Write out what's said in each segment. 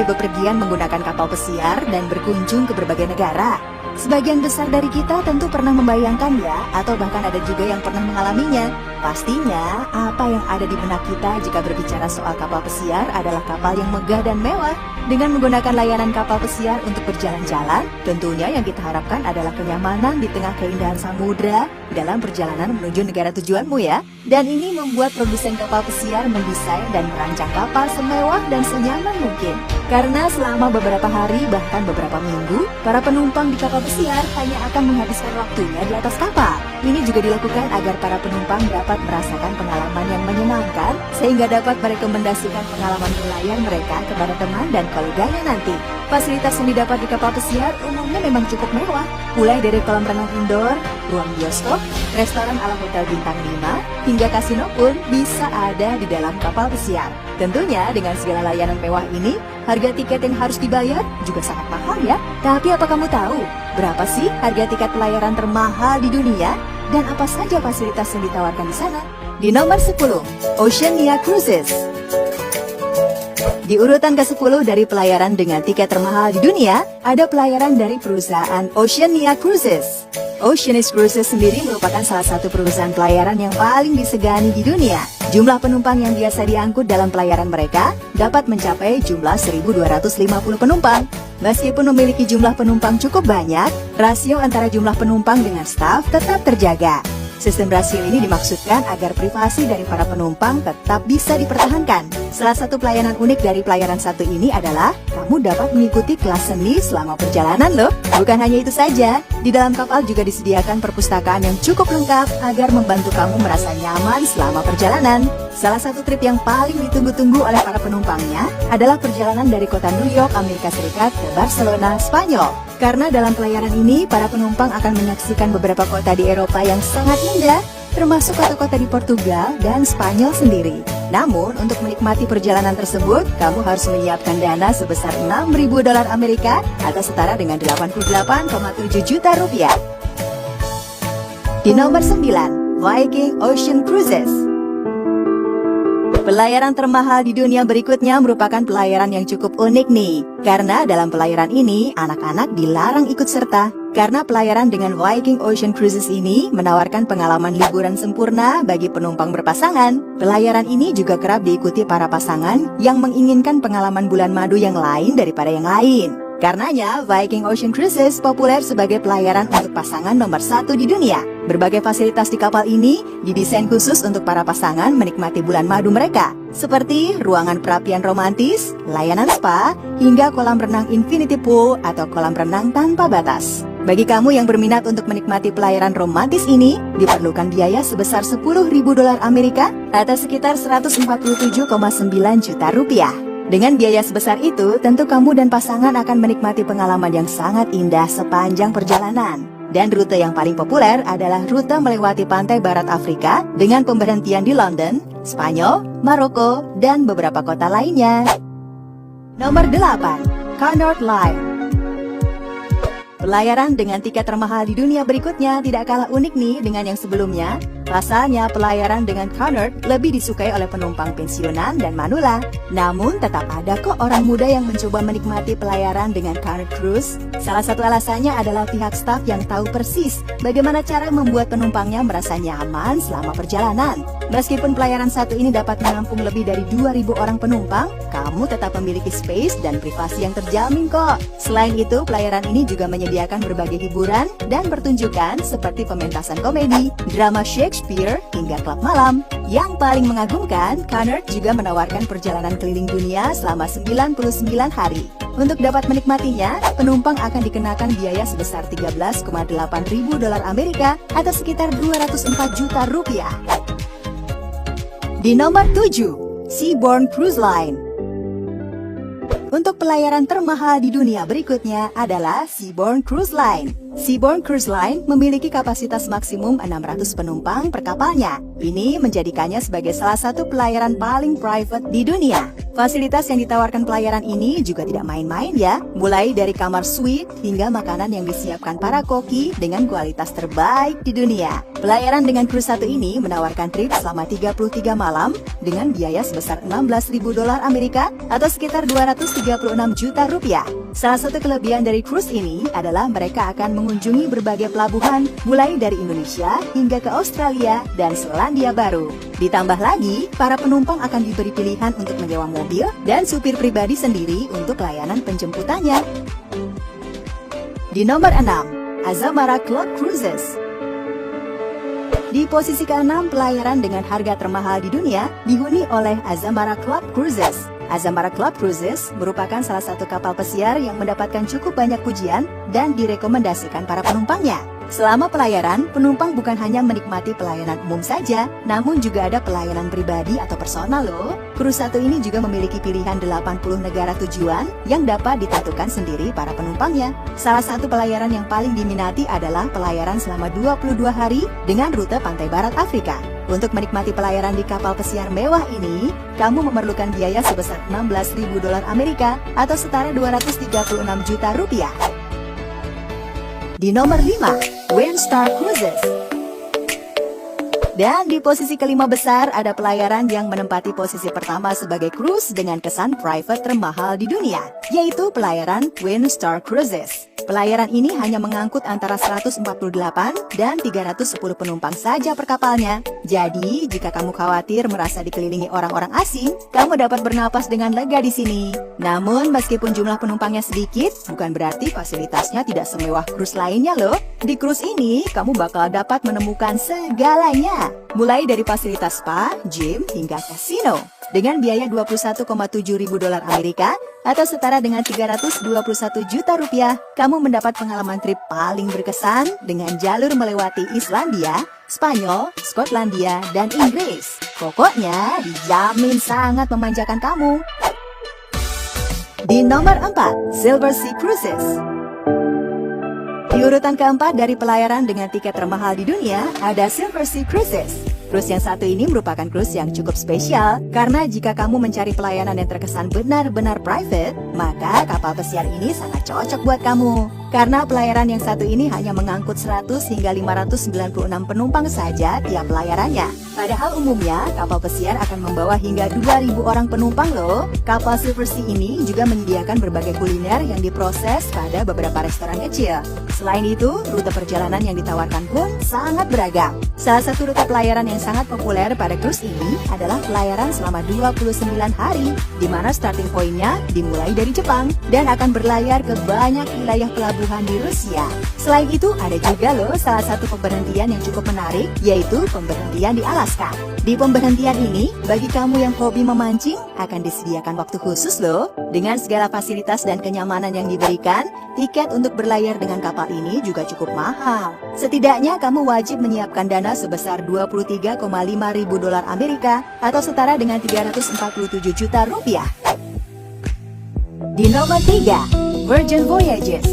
mulai bepergian menggunakan kapal pesiar dan berkunjung ke berbagai negara. Sebagian besar dari kita tentu pernah membayangkan ya, atau bahkan ada juga yang pernah mengalaminya. Pastinya, apa yang ada di benak kita jika berbicara soal kapal pesiar adalah kapal yang megah dan mewah. Dengan menggunakan layanan kapal pesiar untuk berjalan-jalan, tentunya yang kita harapkan adalah kenyamanan di tengah keindahan samudra dalam perjalanan menuju negara tujuanmu ya. Dan ini membuat produsen kapal pesiar mendesain dan merancang kapal semewah dan senyaman mungkin. Karena selama beberapa hari bahkan beberapa minggu, para penumpang di kapal pesiar hanya akan menghabiskan waktunya di atas kapal. Ini juga dilakukan agar para penumpang dapat merasakan pengalaman yang menyenangkan, sehingga dapat merekomendasikan pengalaman berlayar mereka kepada teman dan koleganya nanti. Fasilitas yang didapat di kapal pesiar umumnya memang cukup mewah, mulai dari kolam renang indoor, ruang bioskop, restoran ala hotel bintang 5, hingga kasino pun bisa ada di dalam kapal pesiar. Tentunya dengan segala layanan mewah ini, harga tiket yang harus dibayar juga sangat mahal ya. Tapi apa kamu tahu berapa sih harga tiket pelayaran termahal di dunia? Dan apa saja fasilitas yang ditawarkan di sana? Di nomor 10, Oceania Cruises. Di urutan ke-10 dari pelayaran dengan tiket termahal di dunia, ada pelayaran dari perusahaan Oceania Cruises. Oceania Cruises sendiri merupakan salah satu perusahaan pelayaran yang paling disegani di dunia. Jumlah penumpang yang biasa diangkut dalam pelayaran mereka dapat mencapai jumlah 1.250 penumpang. Meskipun memiliki jumlah penumpang cukup banyak, rasio antara jumlah penumpang dengan staf tetap terjaga. Sistem rasio ini dimaksudkan agar privasi dari para penumpang tetap bisa dipertahankan. Salah satu pelayanan unik dari pelayaran satu ini adalah kamu dapat mengikuti kelas seni selama perjalanan loh. Bukan hanya itu saja, di dalam kapal juga disediakan perpustakaan yang cukup lengkap agar membantu kamu merasa nyaman selama perjalanan. Salah satu trip yang paling ditunggu-tunggu oleh para penumpangnya adalah perjalanan dari kota New York, Amerika Serikat ke Barcelona, Spanyol. Karena dalam pelayaran ini, para penumpang akan menyaksikan beberapa kota di Eropa yang sangat indah, termasuk kota-kota di Portugal dan Spanyol sendiri. Namun, untuk menikmati perjalanan tersebut, kamu harus menyiapkan dana sebesar 6.000 dolar Amerika atau setara dengan 88,7 juta rupiah. Di nomor 9, Viking Ocean Cruises. Pelayaran termahal di dunia berikutnya merupakan pelayaran yang cukup unik nih. Karena dalam pelayaran ini, anak-anak dilarang ikut serta. Karena pelayaran dengan Viking Ocean Cruises ini menawarkan pengalaman liburan sempurna bagi penumpang berpasangan. Pelayaran ini juga kerap diikuti para pasangan yang menginginkan pengalaman bulan madu yang lain daripada yang lain. Karenanya, Viking Ocean Cruises populer sebagai pelayaran untuk pasangan nomor 1 di dunia. Berbagai fasilitas di kapal ini didesain khusus untuk para pasangan menikmati bulan madu mereka, seperti ruangan perapian romantis, layanan spa, hingga kolam renang infinity pool atau kolam renang tanpa batas. Bagi kamu yang berminat untuk menikmati pelayaran romantis ini, diperlukan biaya sebesar 10.000 dolar Amerika atau sekitar 147,9 juta rupiah. Dengan biaya sebesar itu, tentu kamu dan pasangan akan menikmati pengalaman yang sangat indah sepanjang perjalanan. Dan rute yang paling populer adalah rute melewati pantai barat Afrika dengan pemberhentian di London, Spanyol, Maroko, dan beberapa kota lainnya. Nomor 8, Cunard Line. Pelayaran dengan tiket termahal di dunia berikutnya tidak kalah unik nih dengan yang sebelumnya. Pasalnya, pelayaran dengan Cunard lebih disukai oleh penumpang pensiunan dan manula. Namun, tetap ada kok orang muda yang mencoba menikmati pelayaran dengan Cunard Cruise. Salah satu alasannya adalah pihak staf yang tahu persis bagaimana cara membuat penumpangnya merasa nyaman selama perjalanan. Meskipun pelayaran satu ini dapat menampung lebih dari 2.000 orang penumpang, kamu tetap memiliki space dan privasi yang terjamin kok. Selain itu, pelayaran ini juga menyediakan berbagai hiburan dan pertunjukan seperti pementasan komedi, drama Shakespeare, hingga klub malam. Yang paling mengagumkan, Cunard juga menawarkan perjalanan keliling dunia selama 99 hari. Untuk dapat menikmatinya, penumpang akan dikenakan biaya sebesar 13,8 ribu dolar Amerika atau sekitar 204 juta rupiah. Di nomor 7, Seabourn Cruise Line. Untuk pelayaran termahal di dunia berikutnya adalah Seabourn Cruise Line. Seabourn Cruise Line memiliki kapasitas maksimum 600 penumpang per kapalnya. Ini menjadikannya sebagai salah satu pelayaran paling private di dunia. Fasilitas yang ditawarkan pelayaran ini juga tidak main-main ya. Mulai dari kamar suite hingga makanan yang disiapkan para koki dengan kualitas terbaik di dunia. Pelayaran dengan cruise satu ini menawarkan trip selama 33 malam dengan biaya sebesar 16.000 dolar Amerika atau sekitar 230 juta rupiah. Salah satu kelebihan dari cruise ini adalah mereka akan mengunjungi berbagai pelabuhan mulai dari Indonesia hingga ke Australia dan Selandia Baru. Ditambah lagi, para penumpang akan diberi pilihan untuk menyewa mobil dan supir pribadi sendiri untuk layanan penjemputannya. Di nomor 6, Azamara Club Cruises. Di posisi ke-6 pelayaran dengan harga termahal di dunia dihuni oleh Azamara Club Cruises. Azamara Club Cruises merupakan salah satu kapal pesiar yang mendapatkan cukup banyak pujian dan direkomendasikan para penumpangnya. Selama pelayaran, penumpang bukan hanya menikmati pelayanan umum saja, namun juga ada pelayanan pribadi atau personal loh. Cruise satu ini juga memiliki pilihan 80 negara tujuan yang dapat ditentukan sendiri para penumpangnya. Salah satu pelayaran yang paling diminati adalah pelayaran selama 22 hari dengan rute pantai barat Afrika. Untuk menikmati pelayaran di kapal pesiar mewah ini, kamu memerlukan biaya sebesar $16.000 Amerika atau setara 236 juta rupiah. Di nomor 5, Windstar Cruises. Dan di posisi kelima besar ada pelayaran yang menempati posisi pertama sebagai cruise dengan kesan private termahal di dunia, yaitu pelayaran Windstar Cruises. Pelayaran ini hanya mengangkut antara 148 dan 310 penumpang saja per kapalnya. Jadi, jika kamu khawatir merasa dikelilingi orang-orang asing, kamu dapat bernapas dengan lega di sini. Namun, meskipun jumlah penumpangnya sedikit, bukan berarti fasilitasnya tidak semewah cruise lainnya loh. Di cruise ini, kamu bakal dapat menemukan segalanya, mulai dari fasilitas spa, gym, hingga kasino. Dengan biaya $21,7 ribu Amerika atau setara dengan 321 juta rupiah, kamu mendapat pengalaman trip paling berkesan dengan jalur melewati Islandia, Spanyol, Skotlandia, dan Inggris. Pokoknya dijamin sangat memanjakan kamu. Di nomor 4, Silversea Cruises. Di urutan keempat dari pelayaran dengan tiket termahal di dunia, ada Silversea Cruises. Cruise yang satu ini merupakan cruise yang cukup spesial karena jika kamu mencari pelayanan yang terkesan benar-benar private, maka kapal pesiar ini sangat cocok buat kamu. Karena pelayaran yang satu ini hanya mengangkut 100 hingga 596 penumpang saja tiap pelayarannya. Padahal umumnya kapal pesiar akan membawa hingga 2.000 orang penumpang loh. Kapal Silversea ini juga menyediakan berbagai kuliner yang diproses pada beberapa restoran kecil. Selain itu, rute perjalanan yang ditawarkan pun sangat beragam. Salah satu rute pelayaran yang sangat populer pada cruise ini adalah pelayaran selama 29 hari, di mana starting point-nya dimulai dari Jepang dan akan berlayar ke banyak wilayah pelabuhan di Rusia. Selain itu, ada juga loh salah satu pemberhentian yang cukup menarik, yaitu pemberhentian di Alaska. Di pemberhentian ini, bagi kamu yang hobi memancing, akan disediakan waktu khusus loh. Dengan segala fasilitas dan kenyamanan yang diberikan, tiket untuk berlayar dengan kapal ini juga cukup mahal. Setidaknya kamu wajib menyiapkan dana sebesar $23,5 ribu Amerika atau setara dengan 347 juta rupiah. Di nomor 3, Virgin Voyages.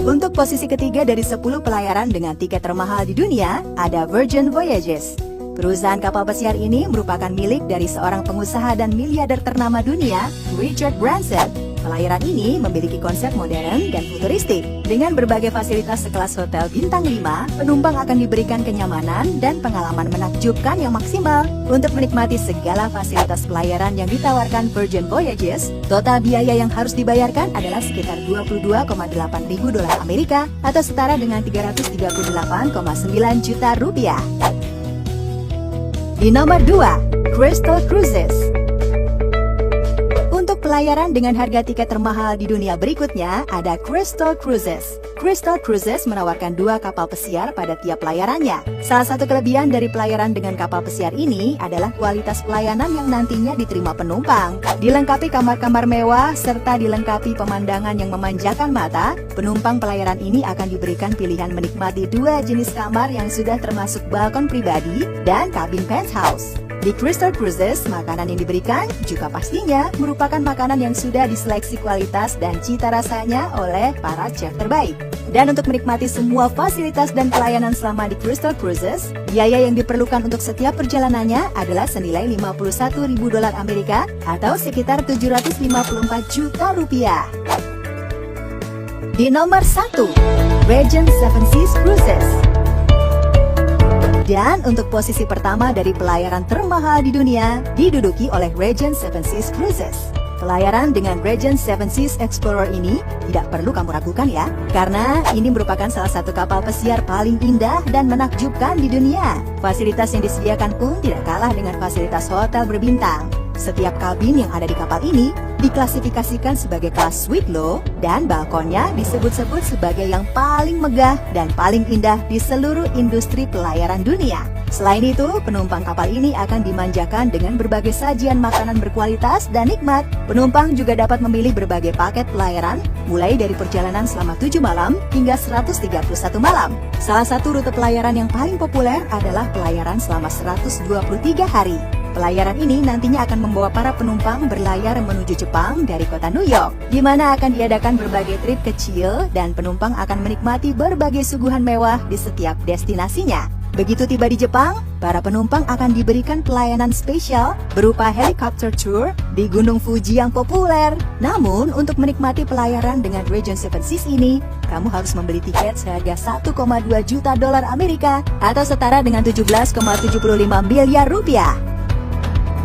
Untuk posisi ketiga dari 10 pelayaran dengan tiket termahal di dunia, ada Virgin Voyages. Perusahaan kapal pesiar ini merupakan milik dari seorang pengusaha dan miliarder ternama dunia, Richard Branson. Pelayaran ini memiliki konsep modern dan futuristik. Dengan berbagai fasilitas sekelas hotel bintang 5, penumpang akan diberikan kenyamanan dan pengalaman menakjubkan yang maksimal. Untuk menikmati segala fasilitas pelayaran yang ditawarkan Virgin Voyages, total biaya yang harus dibayarkan adalah sekitar $22,8 ribu Amerika atau setara dengan 338,9 juta rupiah. Di nomor 2, Crystal Cruises. Untuk pelayaran dengan harga tiket termahal di dunia berikutnya ada Crystal Cruises. Crystal Cruises menawarkan 2 kapal pesiar pada tiap pelayarannya. Salah satu kelebihan dari pelayaran dengan kapal pesiar ini adalah kualitas pelayanan yang nantinya diterima penumpang. Dilengkapi kamar-kamar mewah serta dilengkapi pemandangan yang memanjakan mata, penumpang pelayaran ini akan diberikan pilihan menikmati 2 jenis kamar yang sudah termasuk balkon pribadi dan kabin penthouse. Di Crystal Cruises, makanan yang diberikan juga pastinya merupakan makanan yang sudah diseleksi kualitas dan cita rasanya oleh para chef terbaik. Dan untuk menikmati semua fasilitas dan pelayanan selama di Crystal Cruises, biaya yang diperlukan untuk setiap perjalanannya adalah senilai $51 ribu Amerika atau sekitar 754 juta rupiah. Di nomor 1, Regent Seven Seas Cruises. Dan untuk posisi pertama dari pelayaran termahal di dunia diduduki oleh Regent Seven Seas Cruises. Pelayaran dengan Regent Seven Seas Explorer ini tidak perlu kamu ragukan ya, karena ini merupakan salah satu kapal pesiar paling indah dan menakjubkan di dunia. Fasilitas yang disediakan pun tidak kalah dengan fasilitas hotel berbintang. Setiap kabin yang ada di kapal ini diklasifikasikan sebagai kelas suite loh, dan balkonnya disebut-sebut sebagai yang paling megah dan paling indah di seluruh industri pelayaran dunia. Selain itu, penumpang kapal ini akan dimanjakan dengan berbagai sajian makanan berkualitas dan nikmat. Penumpang juga dapat memilih berbagai paket pelayaran, mulai dari perjalanan selama 7 malam hingga 131 malam. Salah satu rute pelayaran yang paling populer adalah pelayaran selama 123 hari. Pelayaran ini nantinya akan membawa para penumpang berlayar menuju Jepang dari kota New York, di mana akan diadakan berbagai trip kecil dan penumpang akan menikmati berbagai suguhan mewah di setiap destinasinya. Begitu tiba di Jepang, para penumpang akan diberikan pelayanan spesial berupa helicopter tour di Gunung Fuji yang populer. Namun, untuk menikmati pelayaran dengan Regent Seven Seas ini, kamu harus membeli tiket seharga 1,2 juta dolar Amerika atau setara dengan 17,75 miliar rupiah.